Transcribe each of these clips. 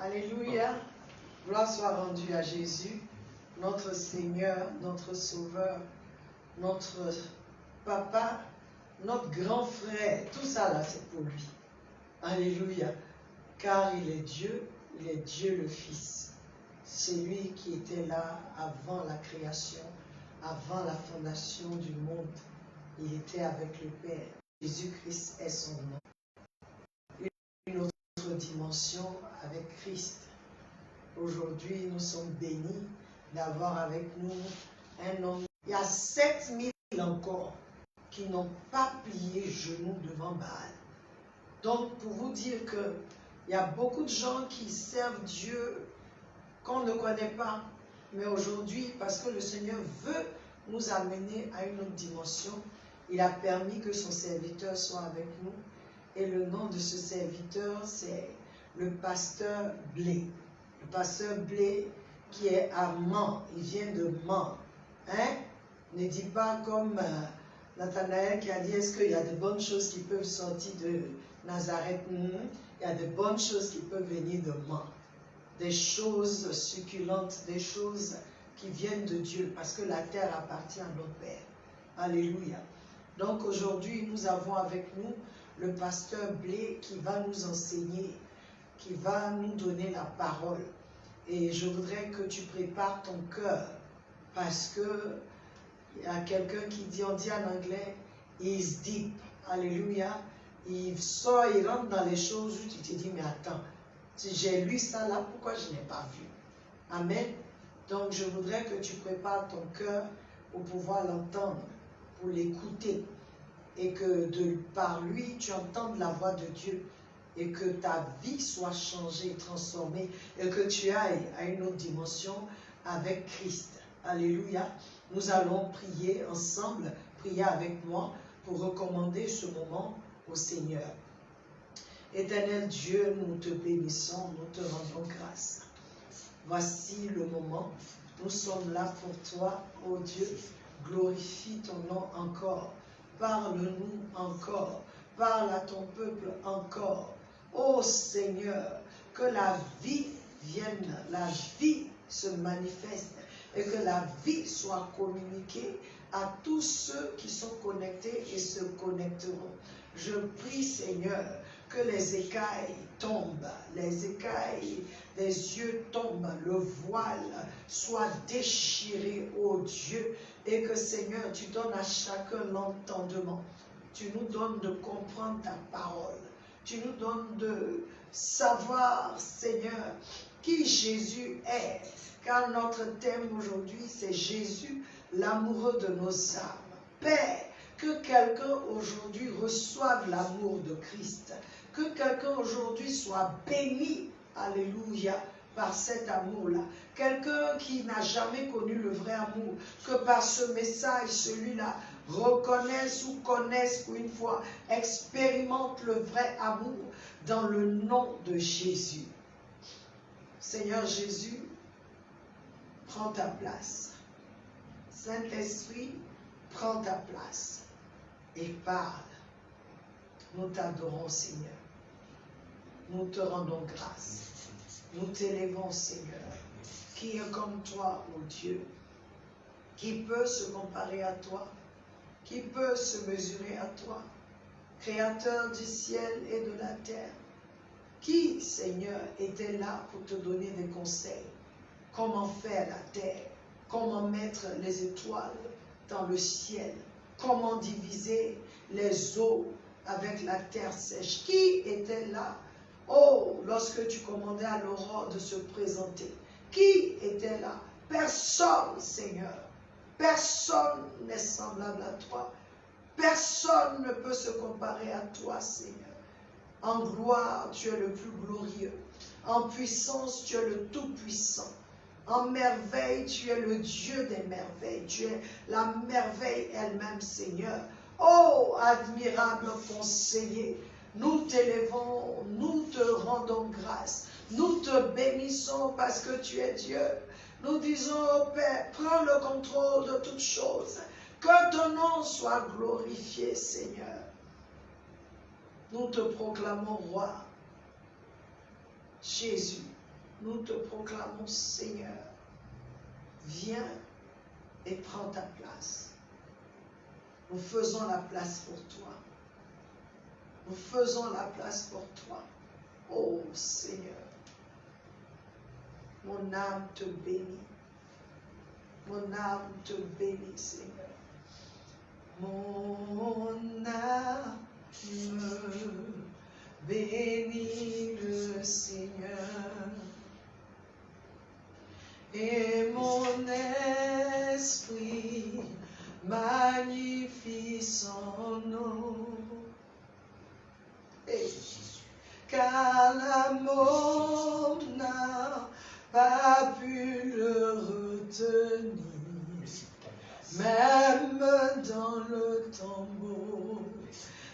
Alléluia. Gloire soit rendue à Jésus, notre Seigneur, notre Sauveur, notre Papa, notre grand frère. Tout ça là, c'est pour lui. Alléluia. Car il est Dieu le Fils. C'est lui qui était là avant la création, avant la fondation du monde. Il était avec le Père. Jésus-Christ est son nom. Une autre dimension avec Christ. Aujourd'hui, nous sommes bénis d'avoir avec nous un homme. Il y a 7000 encore qui n'ont pas plié genoux devant Baal. Donc, pour vous dire que il y a beaucoup de gens qui servent Dieu qu'on ne connaît pas. Mais aujourd'hui, parce que le Seigneur veut nous amener à une autre dimension, il a permis que son serviteur soit avec nous. Et le nom de ce serviteur, c'est le pasteur Blé. Le pasteur Blé qui est à Mans. Il vient de Mans. Hein? Ne dis pas comme Nathanaël qui a dit, est-ce qu'il y a de bonnes choses qui peuvent sortir de Nazareth? Il y a de bonnes choses qui peuvent venir de Mans. Des choses succulentes, des choses qui viennent de Dieu, parce que la terre appartient à notre Père. Alléluia. Donc aujourd'hui, nous avons avec nous le pasteur Blé qui va nous enseigner, qui va nous donner la parole. Et je voudrais que tu prépares ton cœur, parce que il y a quelqu'un qui dit, on dit en anglais, is deep. Alléluia. Il sort, il rentre dans les choses où tu te dis, mais attends, si j'ai lu ça là, pourquoi je n'ai pas vu? Amen. Donc je voudrais que tu prépares ton cœur pour pouvoir l'entendre, pour l'écouter. Et que par lui, tu entendes la voix de Dieu. Et que ta vie soit changée, transformée. Et que tu ailles à une autre dimension avec Christ. Alléluia. Nous allons prier ensemble, prier avec moi pour recommander ce moment au Seigneur. Éternel Dieu, nous te bénissons, nous te rendons grâce. Voici le moment. Nous sommes là pour toi, ô Dieu. Glorifie ton nom encore. Parle-nous encore. Parle à ton peuple encore. Ô Seigneur, que la vie vienne, la vie se manifeste et que la vie soit communiquée à tous ceux qui sont connectés et se connecteront. Je prie, Seigneur, que les écailles tombent, les écailles des yeux tombent, le voile soit déchiré, ô Dieu, et que, Seigneur, tu donnes à chacun l'entendement. Tu nous donnes de comprendre ta parole. Tu nous donnes de savoir, Seigneur, qui Jésus est. Car notre thème aujourd'hui, c'est Jésus, l'amoureux de nos âmes. Père, que quelqu'un aujourd'hui reçoive l'amour de Christ. Que quelqu'un aujourd'hui soit béni, alléluia, par cet amour-là. Quelqu'un qui n'a jamais connu le vrai amour, que par ce message, celui-là, reconnaisse ou connaisse pour une fois, expérimente le vrai amour dans le nom de Jésus. Seigneur Jésus, prends ta place. Saint-Esprit, prends ta place et parle. Nous t'adorons, Seigneur. Nous te rendons grâce. Nous t'élèvons, Seigneur. Qui est comme toi, ô Dieu? Qui peut se comparer à toi? Qui peut se mesurer à toi? Créateur du ciel et de la terre. Qui, Seigneur, était là pour te donner des conseils? Comment faire la terre? Comment mettre les étoiles dans le ciel? Comment diviser les eaux avec la terre sèche? Qui était là? Oh, lorsque tu commandais à l'aurore de se présenter. Qui était là? Personne, Seigneur. Personne n'est semblable à toi. Personne ne peut se comparer à toi, Seigneur. En gloire, tu es le plus glorieux. En puissance, tu es le tout-puissant. En merveille, tu es le Dieu des merveilles. Tu es la merveille elle-même, Seigneur. Oh, admirable conseiller, nous t'élèvons, nous te rendons grâce. Nous te bénissons parce que tu es Dieu. Nous disons au Père, prends le contrôle de toutes choses. Que ton nom soit glorifié, Seigneur. Nous te proclamons roi. Jésus, nous te proclamons, Seigneur, viens et prends ta place. Nous faisons la place pour toi. Nous faisons la place pour toi. Oh Seigneur, mon âme te bénit. Mon âme te bénit, Seigneur. Mon âme bénit le Seigneur. Et mon esprit magnifie son nom. Car la mort n'a pas pu le retenir, même dans le tombeau.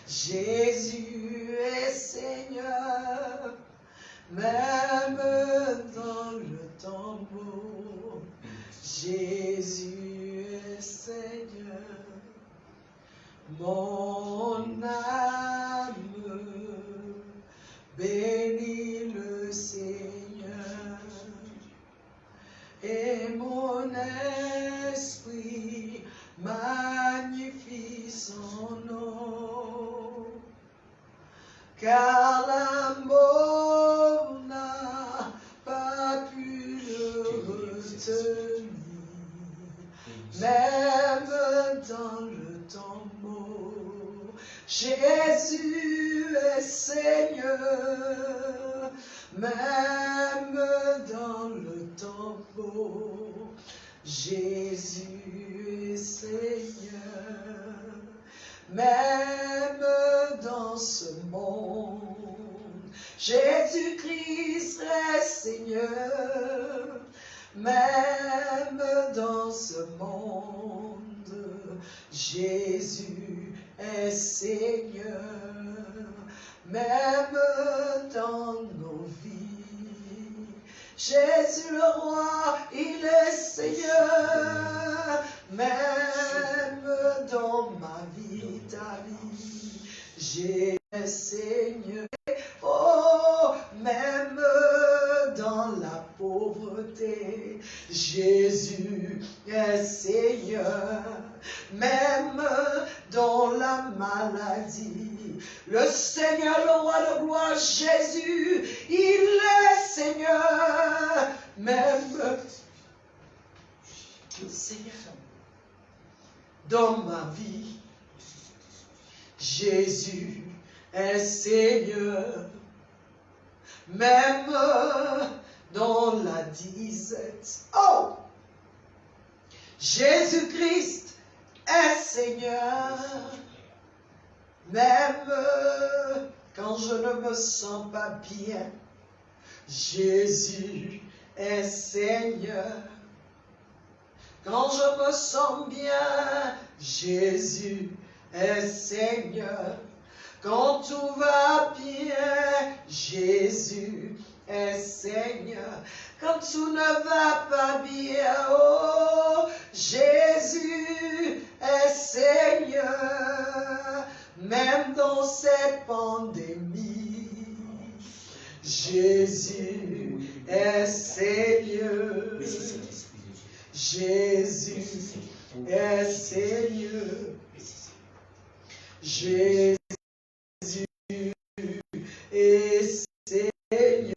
Jésus est Seigneur, même dans le tombeau. Jésus est Seigneur. Mon âme bénit le Seigneur, et mon esprit magnifie son nom, car la mort n'a pas pu le retenir, même dans le tombeau. Jésus est Seigneur, même dans le tombeau. Jésus est Seigneur, même dans ce monde. Jésus-Christ est Seigneur, même dans ce monde. Jésus est Seigneur, même dans nos vies. Jésus le roi, il est Seigneur, même dans ma vie, ta vie. Jésus est Seigneur, oh, même dans la pauvreté. Jésus est Seigneur, même dans la maladie. Le Seigneur, le roi de gloire, Jésus, il est Seigneur, même le Seigneur dans ma vie. Jésus est Seigneur, même dans la disette. Oh! Jésus-Christ est Seigneur, même quand je ne me sens pas bien. Jésus est Seigneur. Quand je me sens bien, Jésus est Seigneur. Quand tout va bien, Jésus est Seigneur. Quand tout ne va pas bien, oh, Jésus est Seigneur. Même dans cette pandémie, Jésus est Seigneur. Jésus est Seigneur. Jésus est Seigneur.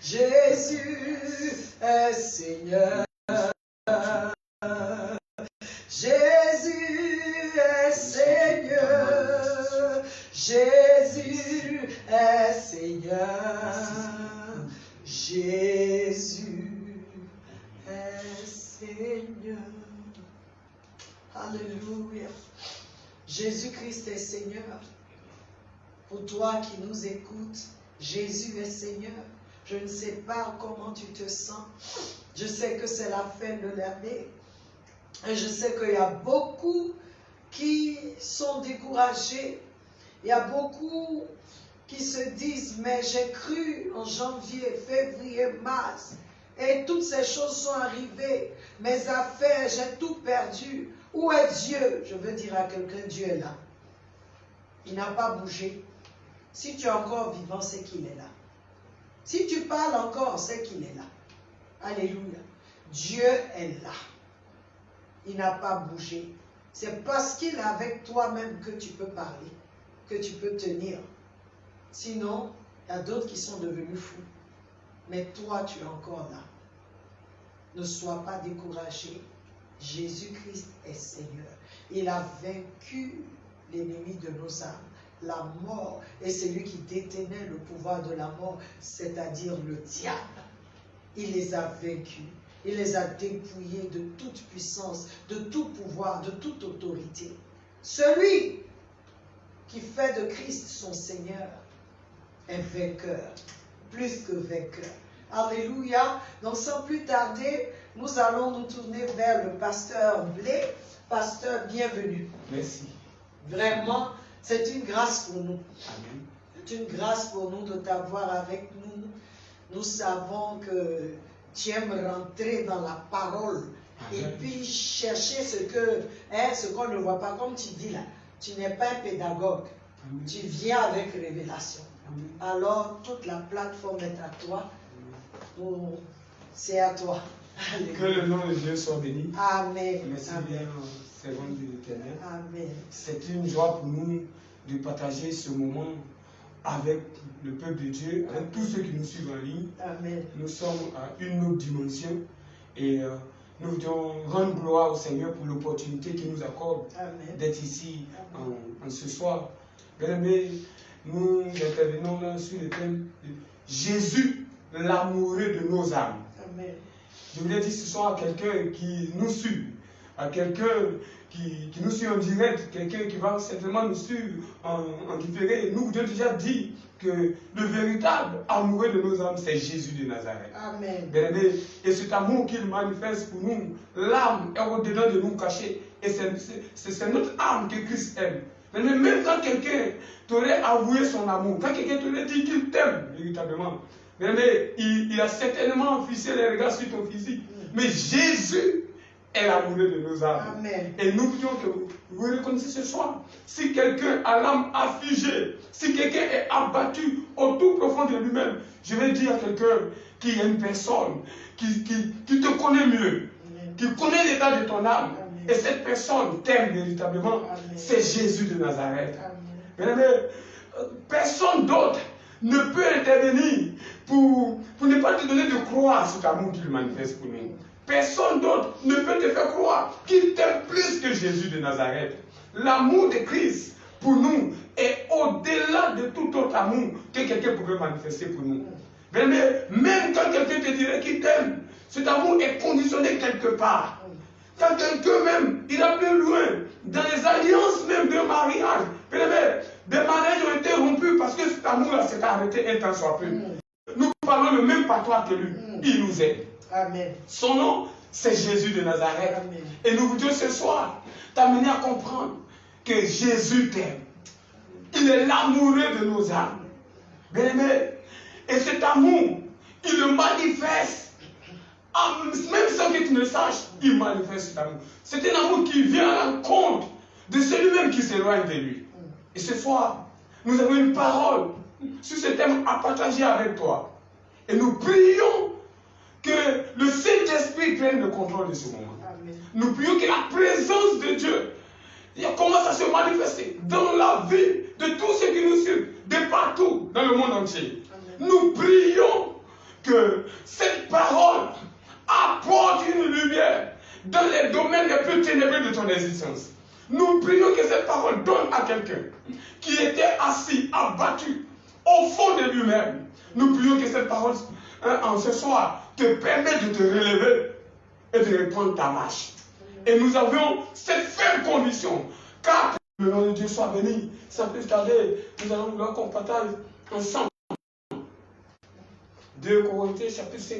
Jésus est Seigneur. Jésus est Seigneur. Jésus est Seigneur. Jésus est Seigneur. Alléluia. Jésus-Christ est Seigneur. Pour toi qui nous écoutes, Jésus est Seigneur. Je ne sais pas comment tu te sens. Je sais que c'est la fin de l'année. Et je sais qu'il y a beaucoup qui sont découragés. Il y a beaucoup qui se disent, mais j'ai cru en janvier, février, mars. Et toutes ces choses sont arrivées. Mes affaires, j'ai tout perdu. Où est Dieu? Je veux dire à quelqu'un, Dieu est là. Il n'a pas bougé. Si tu es encore vivant, c'est qu'il est là. Si tu parles encore, c'est qu'il est là. Alléluia. Dieu est là. Il n'a pas bougé. C'est parce qu'il est avec toi-même que tu peux parler, que tu peux tenir. Sinon, il y a d'autres qui sont devenus fous. Mais toi, tu es encore là. Ne sois pas découragé. Jésus-Christ est Seigneur. Il a vaincu l'ennemi de nos âmes, la mort. Et c'est lui qui détenait le pouvoir de la mort, c'est-à-dire le diable. Il les a vaincus. Il les a dépouillés de toute puissance, de tout pouvoir, de toute autorité. Celui qui fait de Christ son Seigneur est vainqueur, plus que vainqueur. Alléluia. Donc sans plus tarder, nous allons nous tourner vers le pasteur Blé. Pasteur, bienvenue. Merci. Vraiment, c'est une grâce pour nous. Amen. C'est une grâce pour nous de t'avoir avec nous. Nous savons que tu aimes rentrer dans la parole. Amen. Et puis chercher ce qu'on ne voit pas. Comme tu dis là, tu n'es pas un pédagogue. Amen. Tu viens avec révélation. Amen. Alors, toute la plateforme est à toi. C'est à toi. Alléluia. Que le nom de Dieu soit béni. Amen. Merci bien, servant de l'Éternel. Amen. C'est une joie pour nous de partager ce moment avec le peuple de Dieu, avec tous ceux qui nous suivent en ligne. Amen. Nous sommes à une autre dimension et nous voulons rendre gloire au Seigneur pour l'opportunité qu'il nous accorde d'être ici en ce soir. Bien-aimés, nous intervenons là sur le thème de Jésus, l'amoureux de nos âmes. Amen. Je voulais dire ce soir à quelqu'un qui nous suit, à quelqu'un qui nous suit en direct, quelqu'un qui va simplement nous suivre en différé. Nous vous avons déjà dit que le véritable amoureux de nos âmes, c'est Jésus de Nazareth. Amen. Et cet amour qu'il manifeste pour nous, l'âme est au-dedans de nous cachée. Et c'est notre âme que Christ aime. Mais même quand quelqu'un t'aurait avoué son amour, quand quelqu'un t'aurait dit qu'il t'aime véritablement, mais il a certainement fixé les regards sur ton physique. Mais Jésus est l'amoureux de nos âmes. Amen. Et nous voulons que vous reconnaissiez ce soir. Si quelqu'un a l'âme affligée, si quelqu'un est abattu au tout profond de lui-même, je vais dire à quelqu'un qui est une personne qui te connaît mieux, qui connaît l'état de ton âme. Amen. Et cette personne t'aime véritablement. C'est Jésus de Nazareth. Mais personne d'autre ne peut intervenir pour ne pas te donner de croire cet amour qu'il manifeste pour nous. Personne d'autre ne peut te faire croire qu'il t'aime plus que Jésus de Nazareth. L'amour de Christ pour nous est au-delà de tout autre amour que quelqu'un pourrait manifester pour nous. Mais même quand quelqu'un te dirait qu'il t'aime, cet amour est conditionné quelque part. Quand quelqu'un même ira plus loin, dans les alliances même de mariage, des mariages ont été rompus parce que cet amour-là s'est arrêté un temps soit peu. Nous parlons le même patois que lui. Il nous aime. Amen. Son nom, c'est Jésus de Nazareth. Amen. Et nous voulons ce soir t'amener à comprendre que Jésus t'aime. Il est l'amoureux de nos âmes. Bien-aimé, et cet amour, il le manifeste. Même sans que tu ne le saches, il manifeste cet amour. C'est un amour qui vient à l'encontre de celui-même qui s'éloigne de lui. Et ce soir, nous avons une parole sur ce thème à partager avec toi. Et nous prions que le Saint-Esprit prenne le contrôle de ce moment. Amen. Nous prions que la présence de Dieu commence à se manifester dans la vie de tous ceux qui nous suivent, de partout dans le monde entier. Amen. Nous prions que cette parole apporte une lumière dans les domaines les plus ténébreux de ton existence. Nous prions que cette parole donne à quelqu'un qui était assis, abattu, au fond de lui-même. Nous prions que cette parole, en ce soir, te permette de te relever et de reprendre ta marche. Et nous avons cette ferme condition, car le nom de Dieu soit béni. Sans plus tarder, nous allons vouloir qu'on partage ensemble. 2 Corinthiens chapitre 5,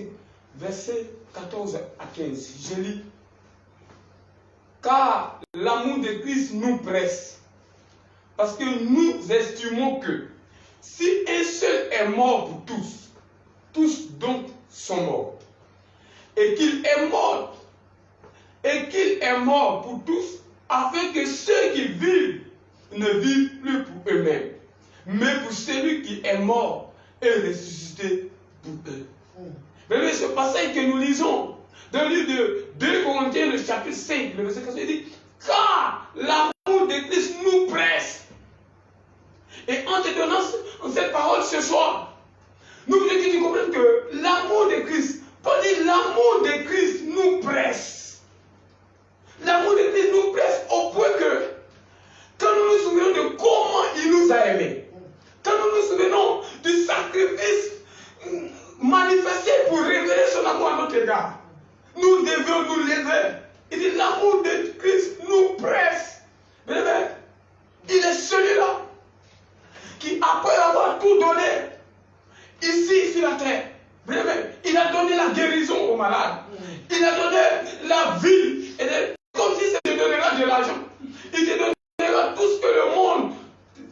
versets 14 à 15. Je lis. Car l'amour de Christ nous presse, parce que nous estimons que si un seul est mort pour tous, tous donc sont morts. Et qu'il est mort pour tous, afin que ceux qui vivent ne vivent plus pour eux-mêmes, mais pour celui qui est mort et ressuscité pour eux. Mais ce passage que nous lisons dans le livre de 2 Corinthiens, le chapitre 5, le verset 14, il dit, car l'amour de Christ nous presse. Et en te donnant cette parole ce soir, nous voulons que tu comprennes que l'amour de Christ, Paul dit l'amour de Christ nous presse. L'amour de Christ nous presse au point que, quand nous nous souvenons de comment il nous a aimés, quand nous nous souvenons du sacrifice manifesté pour révéler son amour à notre égard, nous devons nous lever. Il dit l'amour de Christ nous presse. Bien, il est celui-là qui, après avoir tout donné, ici sur la terre, bien, il a donné la guérison aux malades. Il a donné la vie. Et comme si c'était donnera de l'argent. Il te donnera tout ce que le monde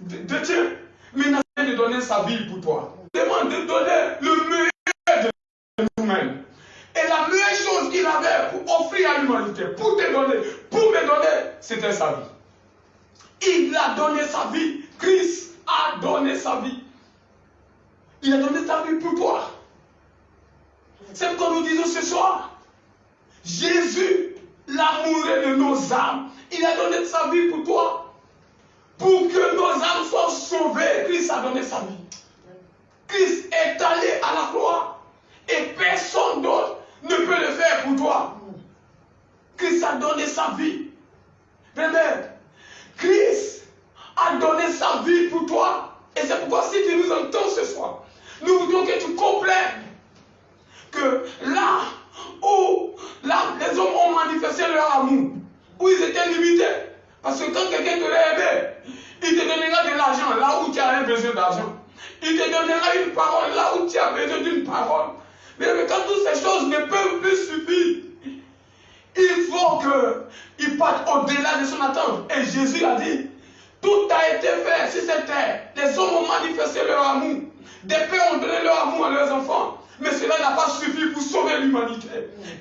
détient. Mais il a de donner sa vie pour toi. Il demande de donner le meilleur de nous-mêmes. Et la meilleure chose qu'il avait pour offrir à l'humanité, pour te donner, pour me donner, c'était sa vie. Il a donné sa vie. Christ a donné sa vie. Il a donné sa vie pour toi. C'est comme nous disons ce soir. Jésus, l'amoureux de nos âmes, il a donné sa vie pour toi. Pour que nos âmes soient sauvées, Christ a donné sa vie. Christ est allé à la croix. Et personne d'autre ne peut le faire pour toi. Christ a donné sa vie. Bien, Christ a donné sa vie pour toi. Et c'est pourquoi si tu nous entends ce soir, nous voudrions que tu comprennes que là où les hommes ont manifesté leur amour, où ils étaient limités, parce que quand quelqu'un te l'a aimé, il te donnera de l'argent là où tu as besoin d'argent. Il te donnera une parole là où tu as besoin d'une parole. Mais quand toutes ces choses ne peuvent plus suffire, il faut qu'il parte au-delà de son attente. Et Jésus a dit, tout a été fait sur cette terre. Les hommes ont manifesté leur amour. Des pères ont donné leur amour à leurs enfants. Mais cela n'a pas suffi pour sauver l'humanité.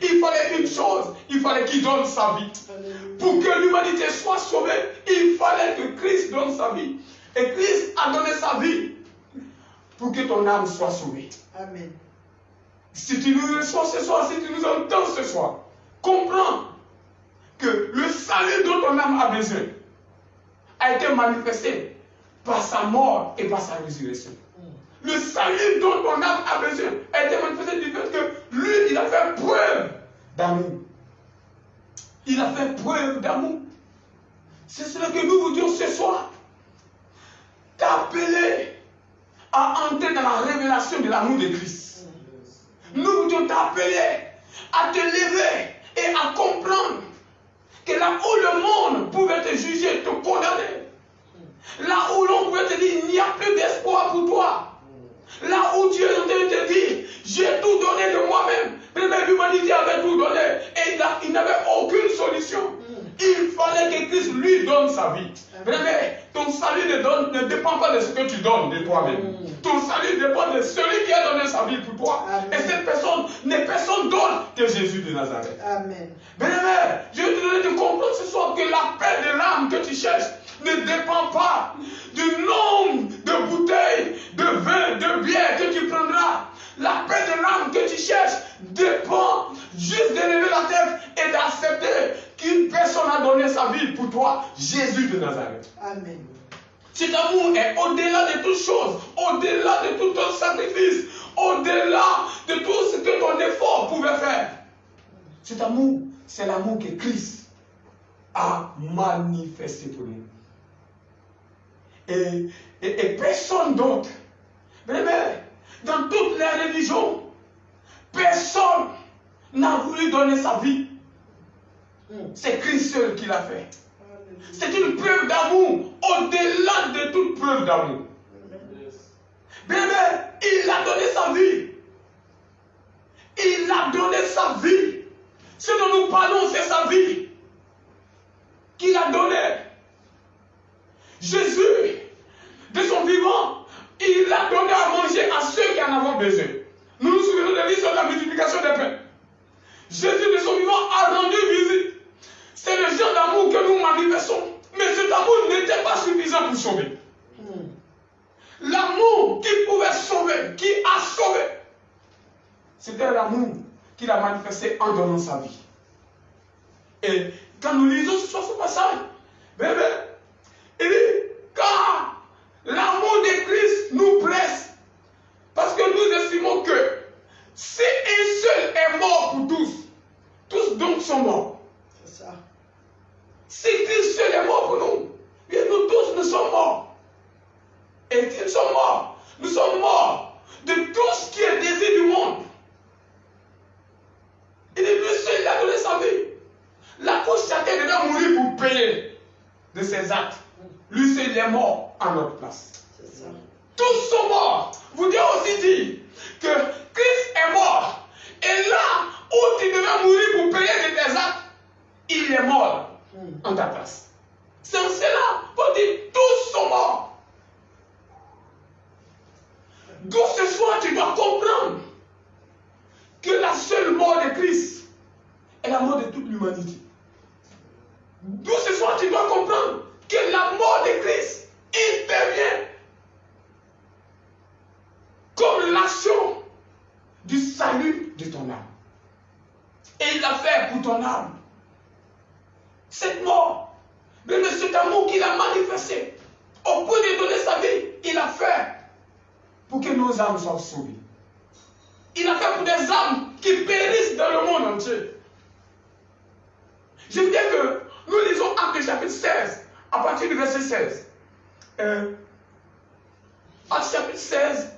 Il fallait une chose, il fallait qu'il donne sa vie. Pour que l'humanité soit sauvée, il fallait que Christ donne sa vie. Et Christ a donné sa vie pour que ton âme soit sauvée. Amen. Si tu nous reçois ce soir, si tu nous entends ce soir, comprends que le salut dont ton âme a besoin a été manifesté par sa mort et par sa résurrection. Le salut dont ton âme a besoin a été manifesté du fait que lui, il a fait preuve d'amour. Il a fait preuve d'amour. C'est cela que nous vous disons ce soir. T'appeler à entrer dans la révélation de l'amour de Christ. Nous vous disons t'appeler à te lever et à comprendre que là où le monde pouvait te juger, te condamner, là où l'on pouvait te dire il n'y a plus d'espoir pour toi, là où Dieu est en train de te dire j'ai tout donné de moi-même, mais l'humanité avait tout donné et il n'avait aucune solution. Il fallait que Christ lui donne sa vie. Mais ton salut ne dépend pas de ce que tu donnes de toi-même. Ton salut dépend de celui qui a donné sa vie pour toi. Amen. Et cette personne n'est personne d'autre que Jésus de Nazareth. Amen. Bien-aimé, je vais te donner de comprendre ce soir que l'appel de l'âme que tu cherches ne dépend pas du nombre de bouteilles, de vin, de bière que tu prendras. L'appel de l'âme que tu cherches dépend juste de lever la tête et d'accepter qu'une personne a donné sa vie pour toi, Jésus de Nazareth. Amen. Cet amour est au-delà de toutes choses, au-delà de tout ton sacrifice, au-delà de tout ce que ton effort pouvait faire. Cet amour, c'est l'amour que Christ a manifesté pour nous. Et personne d'autre. Mais dans toutes les religions, personne n'a voulu donner sa vie. C'est Christ seul qui l'a fait. C'est une preuve d'amour au-delà de toute preuve d'amour. Bébé, il a donné sa vie. Il a donné sa vie. Ce dont nous parlons, c'est sa vie qu'il a donnée. Jésus, de son vivant, il a donné à manger à ceux qui en ont besoin. Nous nous souvenons de l'histoire de la multiplication des pains. Jésus, de son vivant, a rendu visite. C'est le genre d'amour que nous manifestons. Mais cet amour n'était pas suffisant pour sauver. L'amour qui pouvait sauver, qui a sauvé, c'était l'amour qu'il a manifesté en donnant sa vie. Et quand nous lisons ce passage, bébé, il dit, car l'amour de Christ nous presse, parce que nous estimons que si un seul est mort pour tous, tous donc sont morts. C'est ça. Si Christ seul est mort pour nous, bien nous tous nous sommes morts. Et qu'ils sont morts, nous sommes morts de tout ce qui est désir du monde. Il est lui seul, il a donné sa vie. La cause chacun devait mourir pour payer de ses actes. Lui seul, il est mort en notre place. C'est ça. Tous sont morts. Vous devez aussi dire que Christ est mort. Et là où tu devais mourir pour payer de tes actes, il est mort en ta place. C'est en cela qu'on dit tous sont morts. D'où ce soir tu dois comprendre que la seule mort de Christ est la mort de toute l'humanité. D'où ce soir tu dois comprendre que la mort de Christ intervient comme l'action du salut de ton âme. Et il l'a fait pour ton âme. Cette mort, même cet amour qu'il a manifesté, au point de donner sa vie, il a fait pour que nos âmes soient sauvées. Il a fait pour des âmes qui périssent dans le monde entier. Je veux dire que nous lisons Actes chapitre 16, à partir du verset 16. Actes chapitre 16,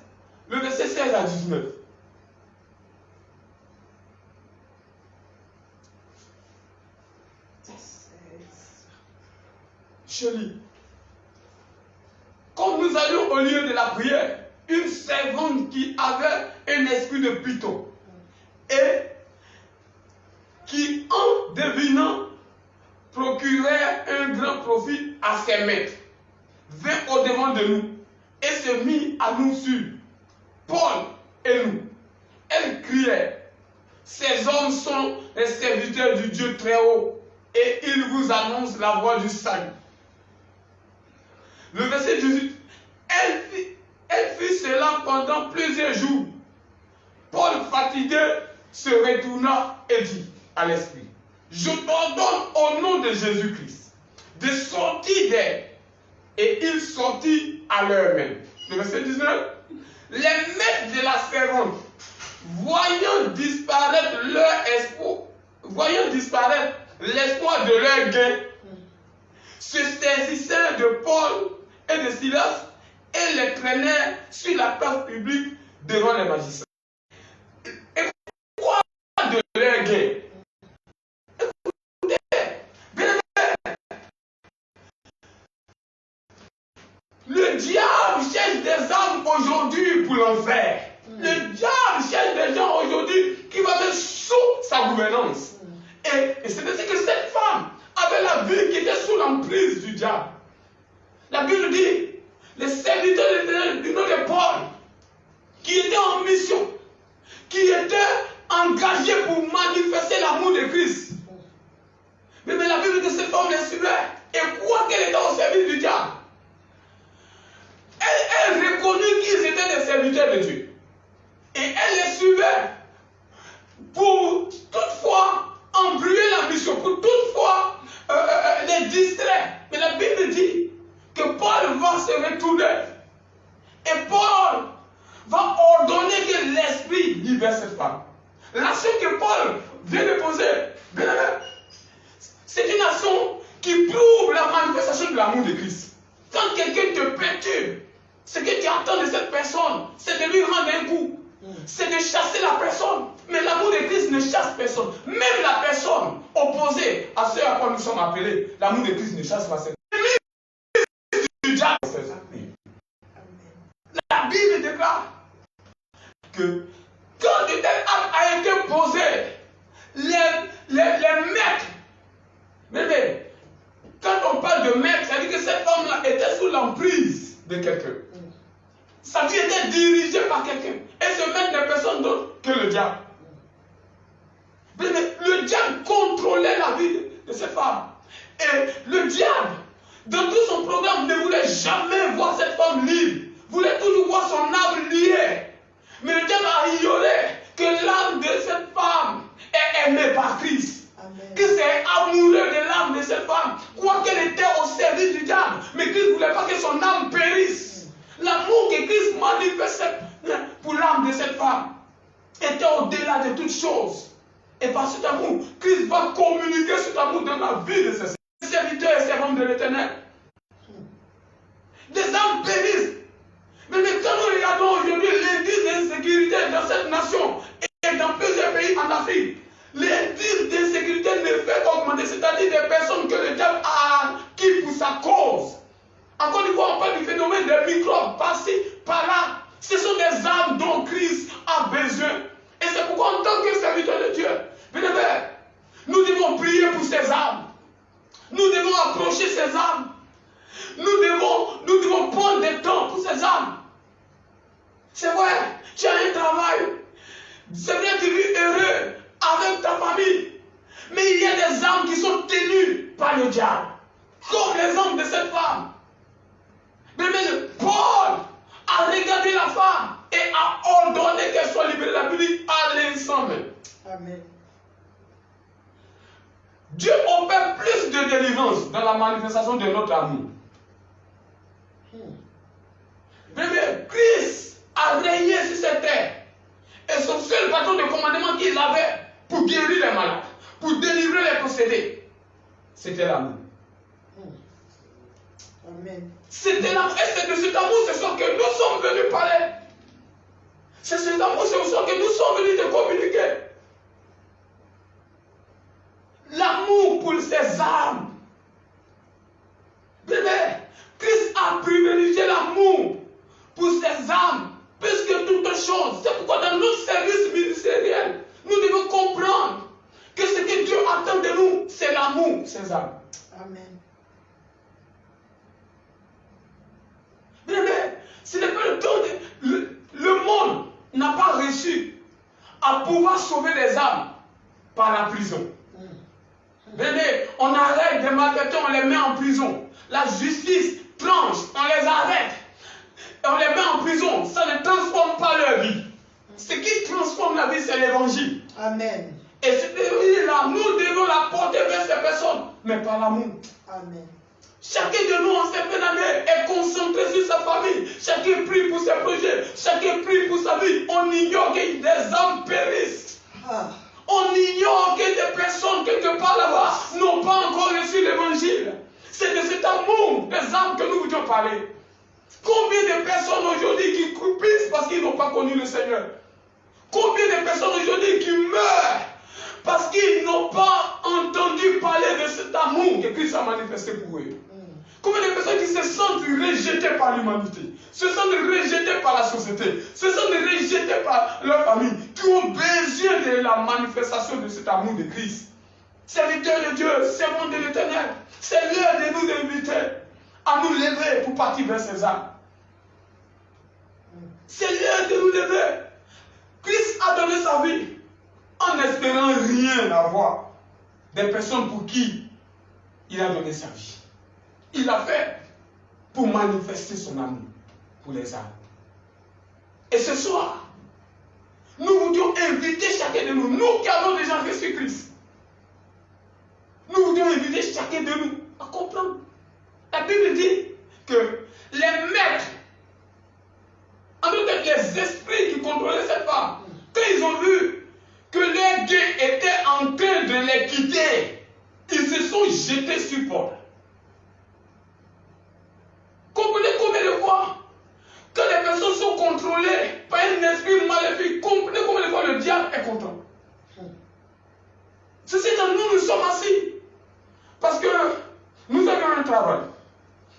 le verset 16 à 19. Je lis. Quand nous allions au lieu de la prière, une servante qui avait un esprit de python et qui, en devinant, procurait un grand profit à ses maîtres, vint au-devant de nous et se mit à nous suivre, Paul et nous. Elle criait, ces hommes sont les serviteurs du Dieu très haut et ils vous annoncent la voie du salut. Le verset 18, elle fit cela pendant plusieurs jours. Paul, fatigué, se retourna et dit à l'esprit, je t'ordonne au nom de Jésus-Christ de sortir d'elle. Et il sortit à l'heure même. Le verset 19, les maîtres de la servante, voyant disparaître l'espoir de leur gain, se saisissaient de Paul et de Silas et les traînaient sur la place publique devant les magistrats. Et quoi de leur gain? Le diable cherche des âmes aujourd'hui pour l'enfer. Le diable cherche des gens aujourd'hui qui vont mettre sous sa gouvernance. Et c'est ainsi que cette femme avait la vie qui était sous l'emprise du diable. La Bible dit, les serviteurs de l'Éternel du nom de Paul, qui étaient en mission, qui étaient engagés pour manifester l'amour de Christ. Mais la Bible dit que cette femme les suivait. Et quoi qu'elle était au service du diable, elle reconnut qu'ils étaient des serviteurs de Dieu. Et elle les suivait pour toutefois embrouiller la mission, pour toutefois les distraire. Mais la Bible dit que Paul va se retourner. Et Paul va ordonner que l'Esprit libère cette femme. L'action que Paul vient de poser, c'est une action qui prouve la manifestation de l'amour de Christ. Quand quelqu'un te perturbe, ce que tu attends de cette personne, c'est de lui rendre un coup. C'est de chasser la personne. Mais l'amour de Christ ne chasse personne. Même la personne opposée à ce à quoi nous sommes appelés, l'amour de Christ ne chasse pas cette personne. La Bible déclare que quand de tels actes a été posé, les maîtres, mais quand on parle de maître, ça veut dire que cette femme-là était sous l'emprise de quelqu'un. Sa vie était dirigée par quelqu'un. Et ce maître n'est personne d'autre que le diable. Mais le diable contrôlait la vie de cette femme. Et le diable, dans tout son programme, ne voulait jamais voir cette femme libre. Voulait toujours voir son âme liée. Mais le diable a ignoré que l'âme de cette femme est aimée par Christ. Amen. Christ est amoureux de l'âme de cette femme, quoiqu'elle était au service du diable. Mais Christ ne voulait pas que son âme périsse. L'amour que Christ manifestait pour l'âme de cette femme était au-delà de toutes choses. Et par cet amour, Christ va communiquer cet amour dans la vie de ses serviteurs et servantes de l'Éternel. Des âmes périssent. Mais quand nous regardons aujourd'hui l'indice d'insécurité dans cette nation et dans plusieurs pays en Afrique, l'indice d'insécurité ne fait qu'augmenter, c'est-à-dire des personnes que le diable a acquis pour sa cause. Encore une fois, on parle du phénomène des microbes par-ci, par-là. Ce sont des âmes dont Christ a besoin. Et c'est pourquoi en tant que serviteur de Dieu, nous devons prier pour ces âmes. Nous devons approcher ces âmes. Nous devons prendre des temps pour ces âmes. C'est vrai, tu as un travail. C'est vrai, tu vis heureux avec ta famille. Mais il y a des âmes qui sont tenues par le diable. Comme les âmes de cette femme. Mais Paul a regardé la femme et a ordonné qu'elle soit libérée. La Bible dit à l'instant même. Amen. Dieu opère plus de délivrance dans la manifestation de notre amour. Bébé, Christ a régné sur cette terre. Et son seul bâton de commandement qu'il avait pour guérir les malades, pour délivrer les possédés, c'était l'amour. Amen. C'était l'amour. Et c'est de cet amour ce soir que nous sommes venus parler. C'est cet amour ce soir que nous sommes venus te communiquer. L'amour pour ces âmes. Bébé, Christ a privilégié l'amour pour ces âmes plus que toute chose. C'est pourquoi dans notre service ministériel, nous devons comprendre que ce que Dieu attend de nous, c'est l'amour, ces âmes. Amen. Bébé, ce n'est pas le temps de... Le monde n'a pas réussi à pouvoir sauver les âmes par la prison. Bébé, on arrête des malfaiteurs, on les met en prison. La justice tranche, on les arrête. Et on les met en prison. Ça ne transforme pas leur vie. Ce qui transforme la vie, c'est l'évangile. Amen. Et cette vie-là, nous devons la porter vers ces personnes, mais par l'amour. Amen. Chacun de nous, en cette fin d'année, est concentré sur sa famille. Chacun prie pour ses projets. Chacun prie pour sa vie. On ignore que des âmes périssent. On ignore que des personnes, quelque part là-bas, n'ont pas encore reçu l'évangile. C'est de cet amour des âmes que nous voulions parler. Combien de personnes aujourd'hui qui croupissent parce qu'ils n'ont pas connu le Seigneur? Combien de personnes aujourd'hui qui meurent parce qu'ils n'ont pas entendu parler de cet amour que Christ a manifesté pour eux? Combien de personnes qui se sentent rejetées par l'humanité, se sentent rejetées par la société, se sentent rejetées par leur famille, qui ont besoin de la manifestation de cet amour de Christ. Serviteurs de Dieu, servants de l'Éternel, c'est l'heure de nous inviter à nous lever pour partir vers ces âmes. C'est l'heure de nous lever. Christ a donné sa vie en n'espérant rien avoir des personnes pour qui il a donné sa vie. Il l'a fait pour manifester son amour pour les âmes. Et ce soir, nous voulions inviter chacun de nous, nous qui avons déjà reçu Christ, nous voulions inviter chacun de nous à comprendre. La Bible dit que les maîtres, en tout cas les esprits qui contrôlaient cette femme, quand ils ont vu que les gains étaient en train de les quitter, ils se sont jetés sur Paul. Comprenez combien de fois, quand les personnes sont contrôlées par un esprit maléfique, comprenez combien de fois le diable est content. Ceci étant, nous sommes assis parce que nous avons un travail.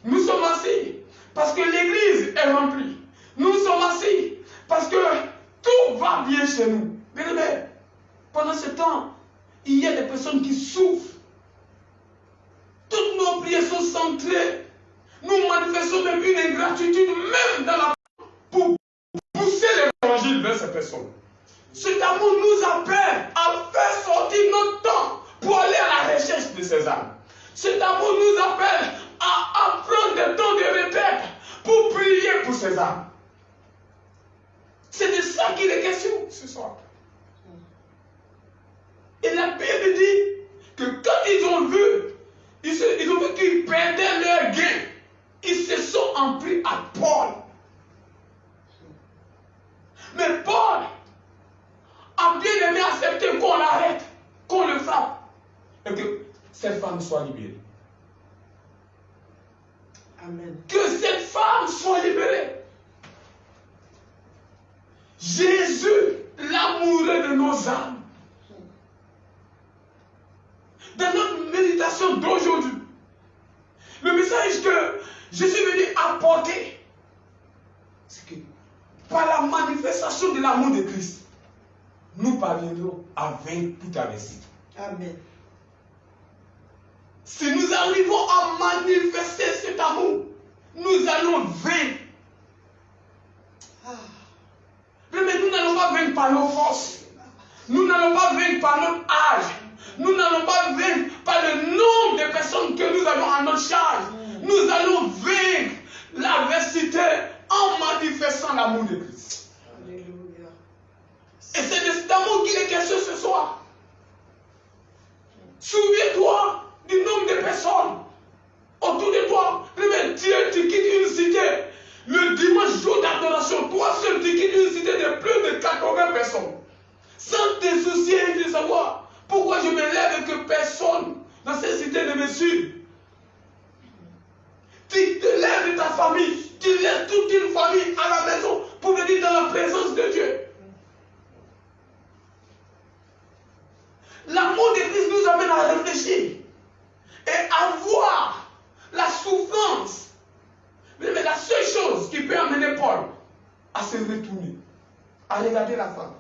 Nous sommes assis parce que l'église est remplie. Nous sommes assis parce que tout va bien chez nous. Bien aimé, pendant ce temps, il y a des personnes qui souffrent. Toutes nos prières sont centrées. Nous manifestons même une ingratitude, même dans la pour pousser l'évangile vers ces personnes. Cet amour nous appelle à faire sortir notre temps pour aller à la recherche de ces âmes. Cet amour nous appelle à prendre des temps de retraite pour prier pour ces âmes. C'est de ça qu'il est question ce soir. Et la Bible dit que quand ils ont vu, ils ont vu qu'ils perdaient leur gain, ils se sont en pris à Paul. Mais Paul a bien aimé accepter qu'on l'arrête, qu'on le frappe, et que cette femme soit libérée. Amen. Que cette femme soit libérée. Jésus, l'amoureux de nos âmes. Dans notre méditation d'aujourd'hui, le message que je suis venu apporter, c'est que par la manifestation de l'amour de Christ, nous parviendrons à vaincre toute adversité. Amen. Si nous arrivons à manifester cet amour, nous allons vaincre. Mais nous n'allons pas vaincre par nos forces. Nous n'allons pas vaincre par notre âge. Nous n'allons pas vaincre par le nombre de personnes que nous avons à notre charge. Nous allons vaincre l'adversité en manifestant l'amour de Christ. Alléluia. Et c'est de cet amour qu'il est question ce soir. Souviens-toi du nombre de personnes autour de toi. Dieu, tu quittes une cité. Le dimanche jour d'adoration, toi seul, tu quittes une cité de plus de 80 personnes. Sans te soucier de savoir pourquoi je me lève et que personne dans cette cité ne me suit. Tu te lèves de ta famille, tu laisses toute une famille à la maison pour venir dans la présence de Dieu. L'amour de Christ nous amène à réfléchir et à voir la souffrance. Mais la seule chose qui peut amener Paul à se retourner, à regarder la femme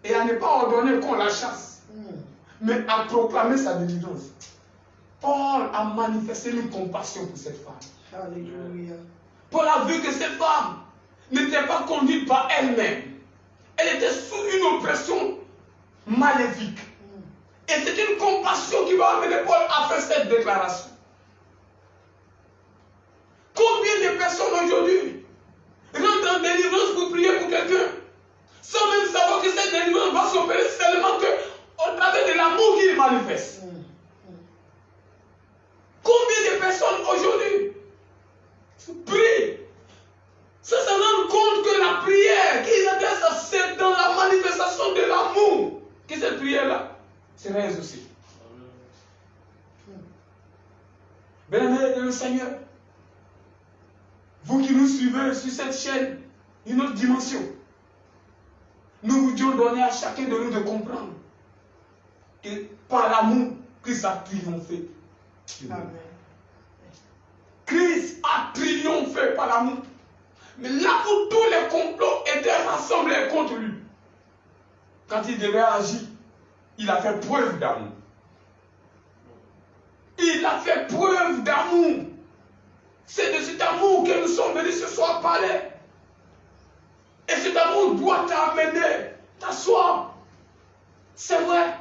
et à ne pas ordonner qu'on la chasse, mais à proclamer sa délivrance. Paul a manifesté une compassion pour cette femme. Alléluia. Paul a vu que cette femme n'était pas conduite par elle-même. Elle était sous une oppression maléfique. Et c'est une compassion qui va amener Paul à faire cette déclaration. Combien de personnes aujourd'hui rentrent en délivrance pour prier pour quelqu'un, sans même savoir que cette délivrance va s'opérer seulement au travers de l'amour qu'il manifeste. Combien de personnes aujourd'hui prient sans se rendre compte que la prière qu'ils adressent, c'est dans la manifestation de l'amour que cette prière-là sera exaucée. Bien-aimés de le Seigneur, vous qui nous suivez sur cette chaîne, une autre dimension, nous voulions donner à chacun de nous de comprendre que par l'amour, Christ a triomphé. Amen. Christ a triomphé par l'amour. Mais là où tous les complots étaient rassemblés contre lui, quand il devait agir, il a fait preuve d'amour. Il a fait preuve d'amour. C'est de cet amour que nous sommes venus ce soir parler. Et cet amour doit t'amener, t'asseoir. C'est vrai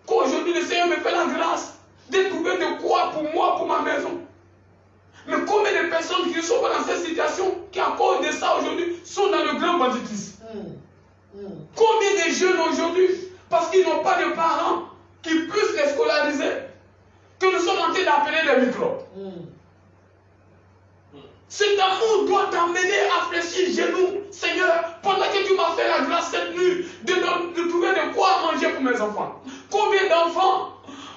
qu'aujourd'hui le Seigneur me fait la grâce de trouver de quoi pour moi, pour ma maison. Mais combien de personnes qui ne sont pas dans cette situation, qui à cause de ça aujourd'hui, sont dans le grand banditisme? Combien de jeunes aujourd'hui, parce qu'ils n'ont pas de parents qui puissent les scolariser, que nous sommes en train d'appeler des microbes? Cet amour doit t'amener à fléchir genoux. Seigneur, pendant que tu m'as fait la grâce cette nuit de trouver de quoi manger pour mes enfants. Combien d'enfants,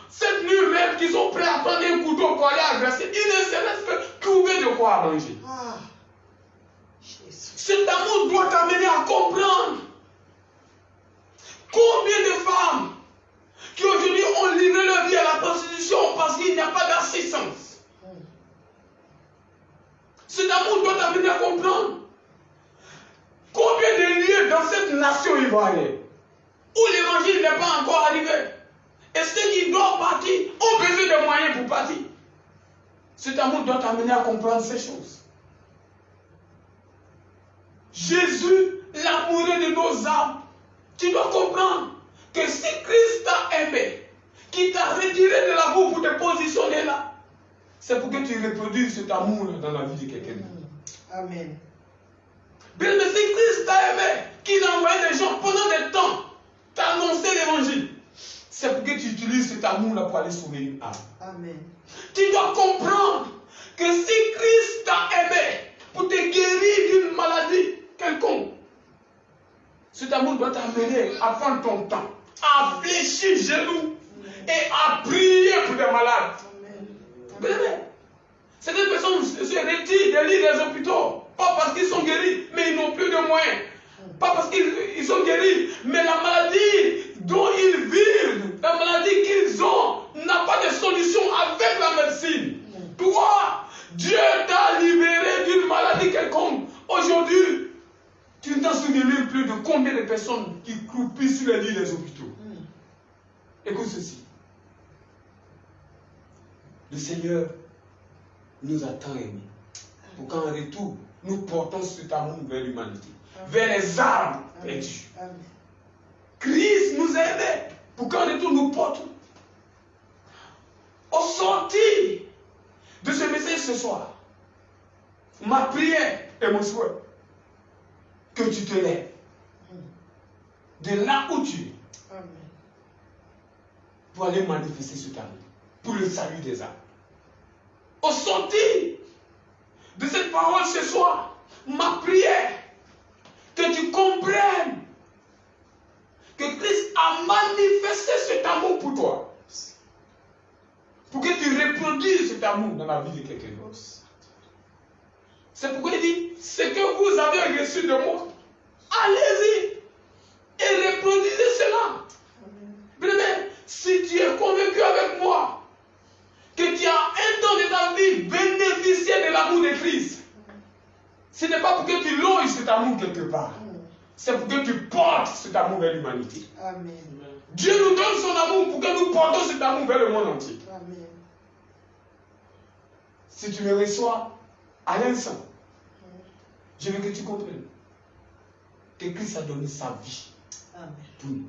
cette nuit même, qui sont prêts à prendre un couteau pour aller agresser, ils ne serait-ce que trouver de quoi manger. Cet amour doit t'amener à comprendre combien de femmes qui aujourd'hui ont livré leur vie à la prostitution parce qu'il n'y a pas d'assistance. Cet amour doit t'amener à comprendre combien de lieux dans cette nation ivoirienne où l'évangile n'est pas encore arrivé. Et ceux qui doivent partir ont besoin de moyens pour partir. Cet amour doit t'amener à comprendre ces choses. Jésus, l'amoureux de nos âmes, tu dois comprendre que si Christ t'a aimé, qui t'a retiré de la boue pour te positionner là, c'est pour que tu reproduises cet amour dans la vie de quelqu'un. Amen. Bien, mais si Christ t'a aimé, qu'il a envoyé des gens pendant des temps, t'as annoncé l'évangile, c'est pour que tu utilises cet amour-là pour aller sauver une âme. Amen. Tu dois comprendre que si Christ t'a aimé pour te guérir d'une maladie quelconque, cet amour doit t'amener à prendre ton temps, à fléchir genoux et à prier pour des malades. Amen. Certaines personnes se retirent des lits des hôpitaux, pas parce qu'ils sont guéris, mais ils n'ont plus de moyens. Pas parce qu'ils sont guéris, mais la maladie dont ils vivent, la maladie qu'ils ont, n'a pas de solution avec la médecine. Toi, Dieu t'a libéré d'une maladie quelconque. Aujourd'hui, tu ne t'en souviens même plus de combien de personnes qui croupissent sur les lits des hôpitaux. Écoute ceci. Le Seigneur nous a tant aimés pour qu'en retour, nous portons cet amour vers l'humanité, vers les âmes perdues. Christ nous a aimés pour qu'en retour, nous portons. Au sortir de ce message ce soir, ma prière et mon souhait, que tu te lèves de là où tu es pour aller manifester cet amour, pour le salut des âmes. Au sortir de cette parole ce soir, ma prière, que tu comprennes que Christ a manifesté cet amour pour toi, pour que tu reproduises cet amour dans la vie de quelqu'un d'autre. C'est pourquoi il dit, ce que vous avez reçu de moi, allez-y et reproduisez cela. Bien, si tu es convaincu avec moi que tu as un temps de ta vie bénéficié de l'amour de Christ, ce n'est pas pour que tu loges cet amour quelque part. C'est pour que tu portes cet amour vers l'humanité. Dieu nous donne son amour pour que nous portons cet amour vers le monde entier. Amen. Si tu me reçois à l'instant, je veux que tu comprennes que Christ a donné sa vie pour nous.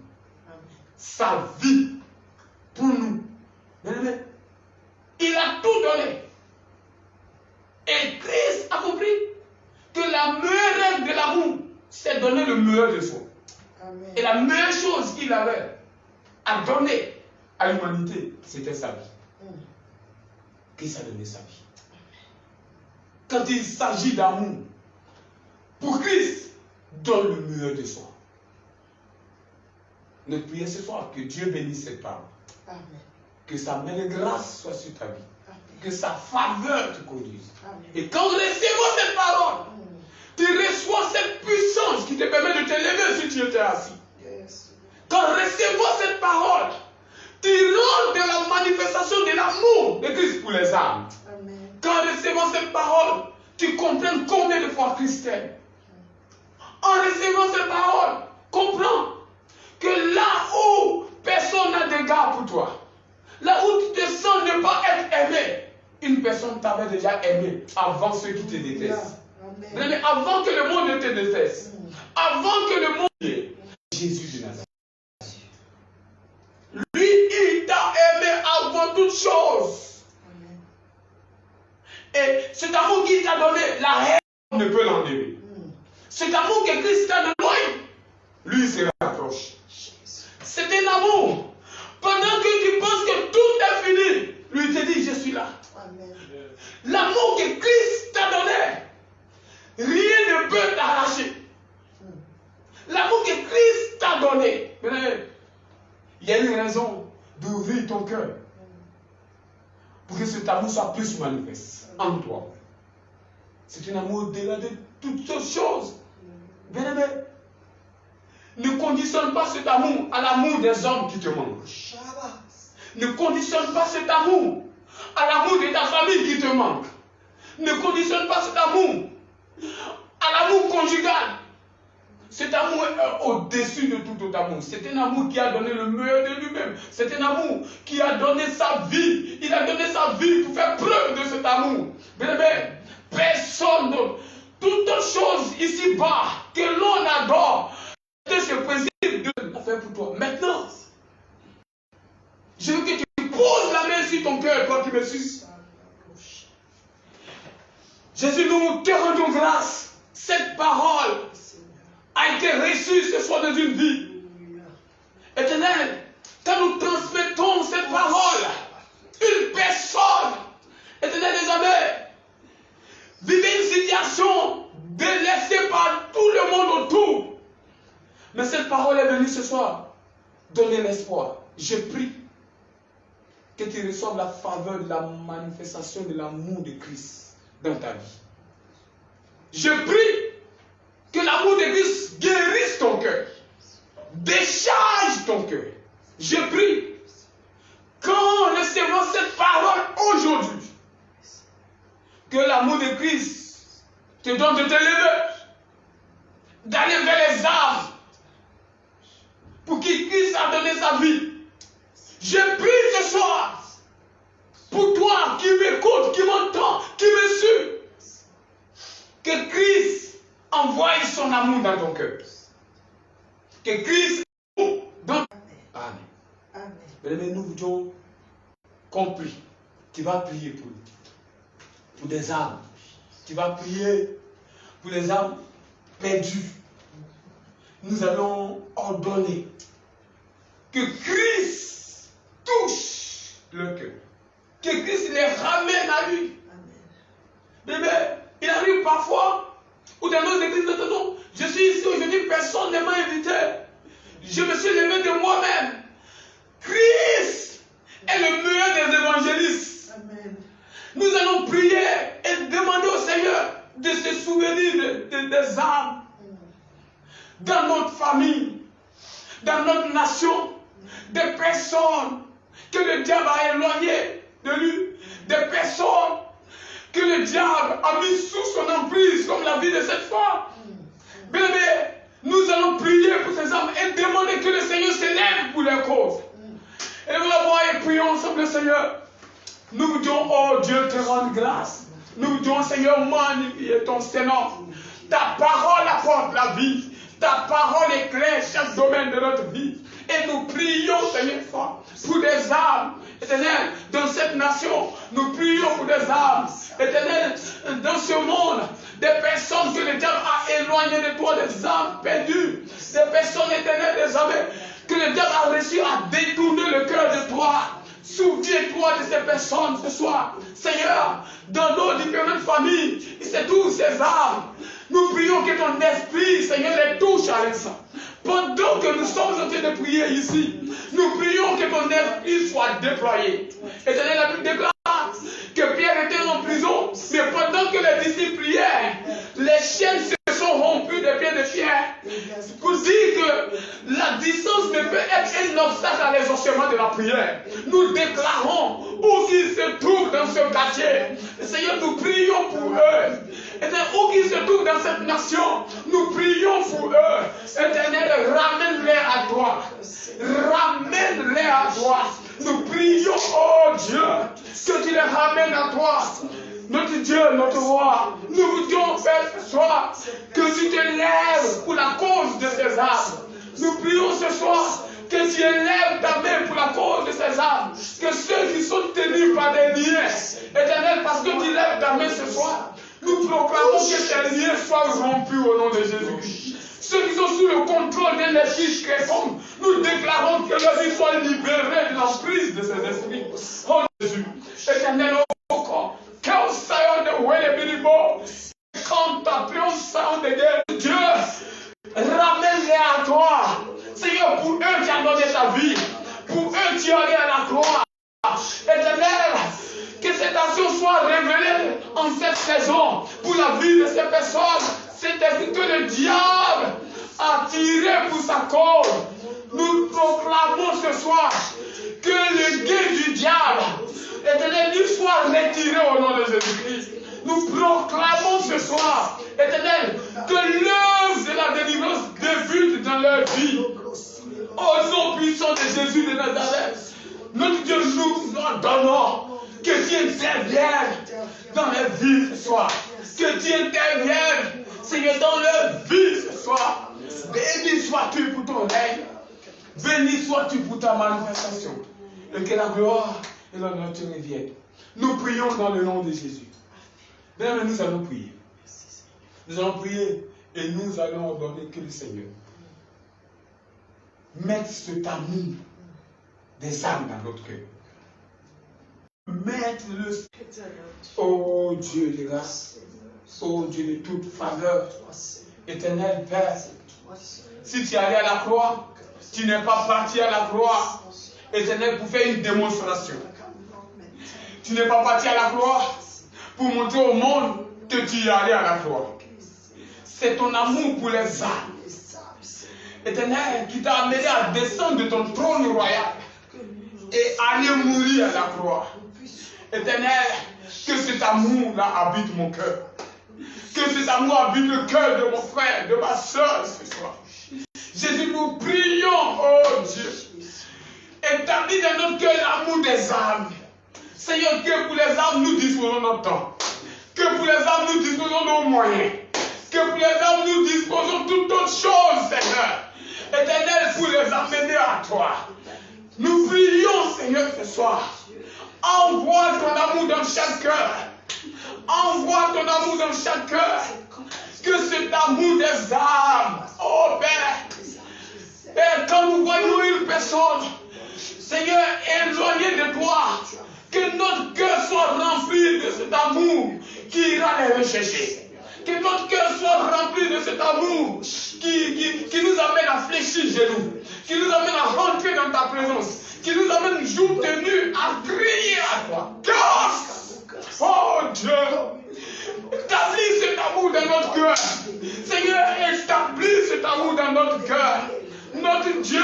Sa vie pour nous. Il a tout donné. Et Christ a compris que la meilleure règle de l'amour, c'est donner le meilleur de soi. Amen. Et la meilleure chose qu'il avait à donner à l'humanité, c'était sa vie. Christ a donné sa vie. Quand il s'agit d'amour, pour Christ, donne le meilleur de soi. Notre prière ce soir, que Dieu bénisse cette parole. Amen. Que sa main de grâce soit sur ta vie. Amen. Que sa faveur te conduise. Amen. Et quand nous recevons cette parole, tu reçois cette puissance qui te permet de te lever si tu étais assis. Yes. Quand nous recevons cette parole, tu rentres de la manifestation de l'amour de Christ pour les âmes. Amen. Quand nous recevons cette parole, tu comprends combien de fois Christ t'aime. En recevant cette parole, comprends que là où personne n'a d'égard pour toi, là où tu te sens ne pas être aimé, une personne t'avait déjà aimé avant ceux qui te détestent. Amen. Avant que le monde ne te déteste, avant que le monde... Jésus de Nazareth. Lui, il t'a aimé avant toute chose. Et cet amour qu'il t'a donné, la haine ne peut l'enlever. Cet amour que Christ t'a donné, lui, il se rapproche. C'est un amour. Pendant que tu penses que tout est fini, lui, il te dit, je suis là. L'amour que Christ t'a donné, rien ne peut t'arracher. L'amour que Christ t'a donné, il y a une raison d'ouvrir ton cœur pour que cet amour soit plus manifeste en toi. C'est un amour au-delà de toutes choses. Bien-aimé, ne conditionne pas cet amour à l'amour des hommes qui te manquent. Ne conditionne pas cet amour à l'amour de ta famille qui te manque. Ne conditionne pas cet amour à l'amour conjugal. Cet amour est au-dessus de tout autre amour. C'est un amour qui a donné le meilleur de lui-même. C'est un amour qui a donné sa vie. Il a donné sa vie pour faire preuve de cet amour. Bien-aimé, personne d'autre. Toute chose ici-bas que l'on adore, c'est ce principe de Dieu a fait pour toi. Maintenant, je veux que tu poses la main sur ton cœur, toi qui me suis. Jésus, nous te rendons grâce. Cette parole a été reçue ce soir dans une vie. Éternel, quand nous transmettons cette parole, une personne, éternel des amis, vivait une situation délaissée par tout le monde autour. Mais cette parole est venue ce soir donner l'espoir. Je prie que tu reçoives la faveur de la manifestation de l'amour de Christ dans ta vie. Je prie que l'amour de Christ guérisse ton cœur, décharge ton cœur. Je prie qu'en recevant cette parole aujourd'hui, que l'amour de Christ te donne de te lever, d'aller vers les âmes pour qui Christ a donné sa vie. Je prie ce soir pour toi qui m'écoute, qui m'entend, qui me suit, que Christ envoie son amour dans ton cœur. Que Christ dans... Amen. Amen. Mais nous avons compris. Tu vas prier pour des âmes. Tu vas prier pour les âmes perdues. Nous allons ordonner que Christ touche le cœur. Que Christ les ramène à lui. Amen. Mais il arrive parfois où dans nos églises, non, je suis ici aujourd'hui, personne ne m'a invité. Je me suis levé de moi-même. Christ est le meilleur des évangélistes. Amen. Nous allons prier et demander au Seigneur de se souvenir des âmes dans notre famille, dans notre nation, des personnes que le diable a éloignées de lui, des personnes que le diable a mis sous son emprise, comme la vie de cette femme. Bébé, nous allons prier pour ces âmes et demander que le Seigneur s'élève pour leur cause. Et nous allons voir et prions ensemble, le Seigneur. Nous vous disons, oh Dieu, te rende grâce. Nous vous disons, Seigneur, magnifie ton Seigneur. Ta parole apporte la vie. Ta parole éclaire chaque domaine de notre vie. Et nous prions, Seigneur, pour des âmes, éternel, dans cette nation. Nous prions pour des âmes, éternel, dans ce monde. Des personnes que le diable a éloignées de toi, des âmes perdues. Des personnes éternelles, des âmes que le diable a réussi à détourner le cœur de toi. Souviens-toi de ces personnes ce soir. Seigneur, dans nos différentes familles, c'est tous ces âmes. Nous prions que ton esprit, Seigneur, les touche à l'instant. Pendant que nous sommes en train de prier ici, nous prions que ton esprit soit déployé. Éternel, la Bible déclare que Pierre était en prison, mais pendant que les disciples priaient, les chaînes se sont rompues des pieds de Pierre. Pour dire que la distance ne peut être un obstacle à l'exaucement de la prière. Nous déclarons où qu'ils se trouvent dans ce quartier. Seigneur, nous prions pour eux. Éternel, où qu'ils se trouvent dans cette nation, nous prions pour eux. Éternel, ramène-les à toi. Ramène-les à toi. Nous prions, oh Dieu, que tu les ramènes à toi. Notre Dieu, notre roi, nous vous disons, Père, ce soir, que tu te lèves pour la cause de ces âmes. Nous prions ce soir que tu élèves ta main pour la cause de ces âmes. Que ceux qui sont tenus par des liens, éternel, parce que tu lèves ta main ce soir, nous proclamons que ces liens soient rompus au nom de Jésus-Christ. Ceux qui sont sous le contrôle d'un esprit quelconque, nous déclarons que leur vie soit libérée de l'emprise de ces esprits. Oh Jésus, éternel, au corps, qu'un saillot de Wélébinibo, quand t'appelons saillot de guerre, Dieu, ramène-les à toi. Seigneur, pour eux, tu as donné ta vie. Pour eux, tu as allé à la croix. Éternel, que cette action soit révélée en cette saison pour la vie de ces personnes. C'est que le diable a tiré pour sa cause. Nous proclamons ce soir que le guet du diable, éternel, lui soit retiré au nom de Jésus-Christ. Nous proclamons ce soir, éternel, que l'œuvre de la délivrance débute dans leur vie. Au nom puissant de Jésus de Nazareth, notre Dieu, nous ordonnons que Dieu intervienne dans leur vie ce soir. Que Dieu intervienne, Seigneur, dans leur vie ce soir. Béni sois-tu pour ton règne. Béni sois-tu pour ta manifestation. Et que la gloire et l'honneur te reviennent. Nous prions dans le nom de Jésus. Bien, nous allons prier. Nous allons prier et nous allons ordonner que le Seigneur mette cet amour des âmes dans notre cœur. Mettre le... Oh Dieu de grâce, oh Dieu de toute faveur, éternel Père, si tu es allé à la croix, tu n'es pas parti à la croix, éternel, pour faire une démonstration. Tu n'es pas parti à la croix pour montrer au monde que tu es allé à la croix. C'est ton amour pour les âmes, éternel, qui t'a amené à descendre de ton trône royal et aller mourir à la croix. Éternel, que cet amour-là habite mon cœur. Que cet amour habite le cœur de mon frère, de ma soeur ce soir. Jésus, nous prions, oh Dieu. Établis dans notre cœur l'amour des âmes. Seigneur, que pour les âmes, nous disposons notre temps. Que pour les âmes, nous disposons nos moyens. Que pour les âmes, nous disposons toutes autres choses, Seigneur. Éternel, pour les amener à toi. Nous prions, Seigneur, ce soir. Envoie ton amour dans chaque cœur. Envoie ton amour dans chaque cœur. Que cet amour des âmes, oh Père, Père, quand nous voyons une personne, Seigneur, éloignée de toi, que notre cœur soit rempli de cet amour qui ira les rechercher. Que notre cœur soit rempli de cet amour qui nous amène à fléchir genoux, qui nous amène à rentrer dans ta présence, qui nous amène jour et nuit à crier à toi. Grâce! Oh Dieu! Établis cet amour dans notre cœur. Seigneur, établis cet amour dans notre cœur. Notre Dieu,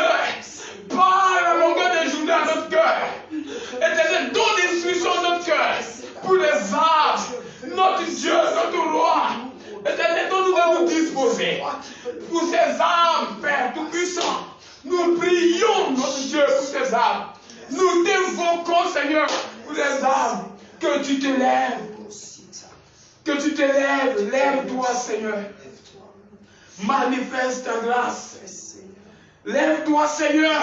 par la longueur des journées à notre cœur. Éternel, donne l'instruction à notre cœur pour les âmes. Notre Dieu, notre roi. Éternel, donne-nous de nous disposer pour ces âmes, Père Tout-Puissant. Nous prions, notre Dieu, pour ces âmes. Nous t'invoquons, Seigneur, pour les âmes. Que tu te lèves. Que tu te lèves. Lève-toi, Seigneur. Manifeste ta grâce. Lève-toi, Seigneur.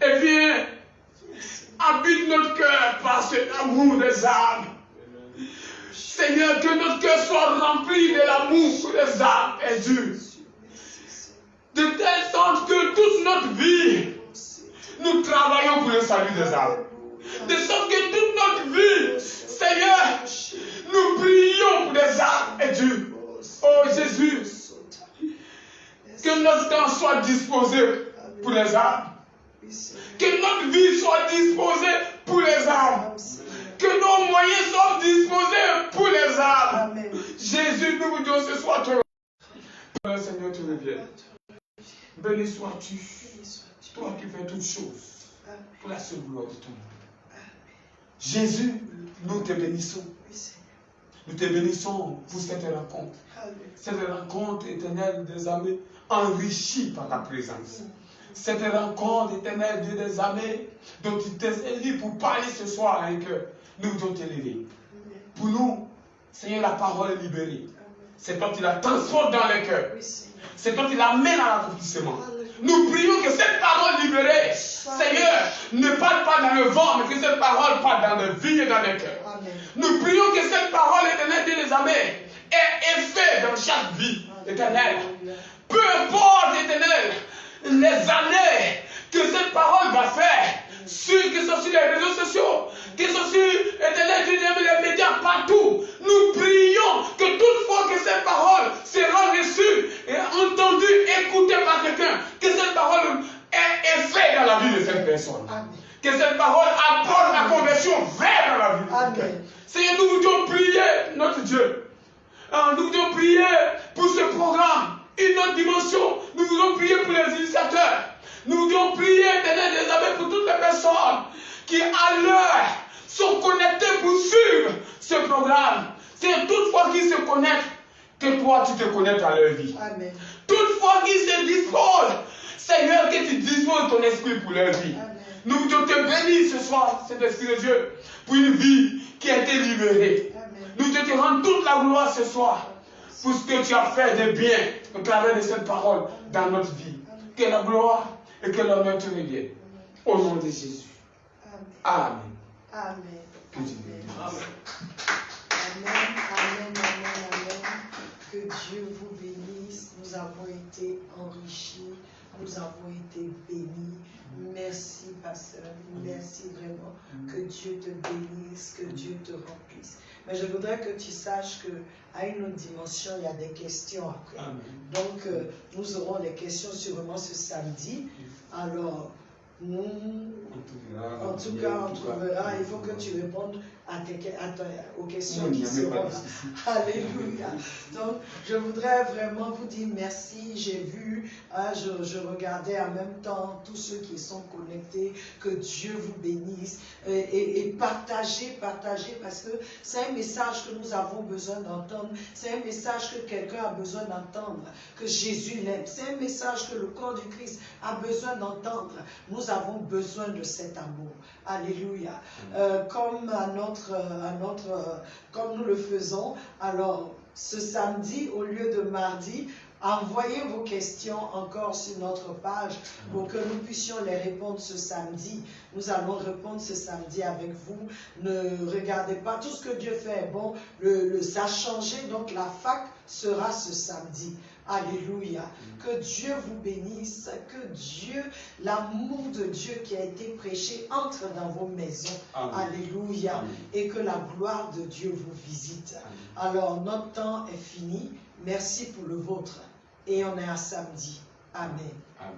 Et viens, habite notre cœur par cet amour des âmes. Seigneur, que notre cœur soit rempli de l'amour pour les âmes perdues. De telle sorte que toute notre vie, nous travaillons pour le salut des âmes. De sorte que toute notre vie, Seigneur, nous prions pour les âmes perdues. Oh Jésus, que notre temps soit disposé pour les âmes. Que notre vie soit disposée pour les âmes. Que nos moyens soient disposés pour les âmes. Amen. Jésus, nous vous disons ce soir, Seigneur, tu reviens. Béni sois-tu, toi qui fais toutes choses, pour la seule gloire de ton nom. Jésus, nous te bénissons. Nous te bénissons pour cette rencontre. Cette rencontre éternelle des amis, enrichie par la présence. Cette rencontre éternelle, Dieu des amis, dont tu t'es élu pour parler ce soir avec eux. Nous voulons t'élever. Pour nous, Seigneur, la parole est libérée. C'est toi qui la transforme dans les cœurs. C'est toi qui l'amène à l'accomplissement. Nous prions que cette parole libérée, Seigneur, ne parle pas dans le vent, mais que cette parole parle dans les vies et dans les cœurs. Nous prions que cette parole éternelle, Dieu des amis, ait effet dans chaque vie éternelle. Peu importe, éternel, les années que cette parole va faire, que ce soit sur les réseaux sociaux, que ce soit sur les médias, partout, nous prions que toutefois que cette parole sera reçue et entendue, écoutée par quelqu'un, que cette parole ait effet dans la vie de cette personne. Amen. Que cette parole apporte la conversion vers dans la vie de quelqu'un. Seigneur, nous voulons prier, notre Dieu. Nous voulons prier pour ce programme, une autre dimension. Nous voulons prier pour les initiateurs. Nous voulons prier, désormais, pour toutes les personnes qui, à l'heure, sont connectées pour suivre ce programme. C'est toutefois qu'ils se connectent, que toi, tu te connectes à leur vie. Amen. Toutefois qu'ils se disposent, Seigneur, que tu disposes ton esprit pour leur vie. Amen. Nous voulons te bénir ce soir, cet esprit de Dieu, pour une vie qui a été libérée. Amen. Nous te rendons toute la gloire ce soir pour ce que tu as fait de bien au travers de cette parole dans notre vie. Amen. Que la gloire et que l'honneur te revienne. Au nom de Jésus. Amen. Amen. Que Dieu Amen. Amen. Amen. Que Dieu vous bénisse. Nous avons été enrichis nous avons été bénis. Merci, pasteur. Merci vraiment. Que Dieu te bénisse, que Dieu te remplisse. Mais je voudrais que tu saches qu'à une autre dimension, il y a des questions après. Amen. Donc, nous aurons les questions sûrement ce samedi. Alors, en tout cas, on trouvera. Il faut que tu répondes aux questions qui seront là. Alléluia. Donc, je voudrais vraiment vous dire merci. J'ai vu, je regardais en même temps tous ceux qui sont connectés. Que Dieu vous bénisse. Et partagez, parce que c'est un message que nous avons besoin d'entendre. C'est un message que quelqu'un a besoin d'entendre. Que Jésus l'aime. C'est un message que le corps du Christ a besoin d'entendre. Nous avons besoin de cet amour. Alléluia. Comme comme nous le faisons, alors ce samedi au lieu de mardi, envoyez vos questions encore sur notre page pour que nous puissions les répondre ce samedi. Nous allons répondre ce samedi avec vous. Ne regardez pas, tout ce que Dieu fait est bon. Ça a changé, donc la fac sera ce samedi. Alléluia. Que Dieu vous bénisse, que Dieu, l'amour de Dieu qui a été prêché entre dans vos maisons. Amen. Alléluia. Amen. Et que la gloire de Dieu vous visite. Amen. Alors, notre temps est fini. Merci pour le vôtre. Et on est à samedi. Amen. Amen.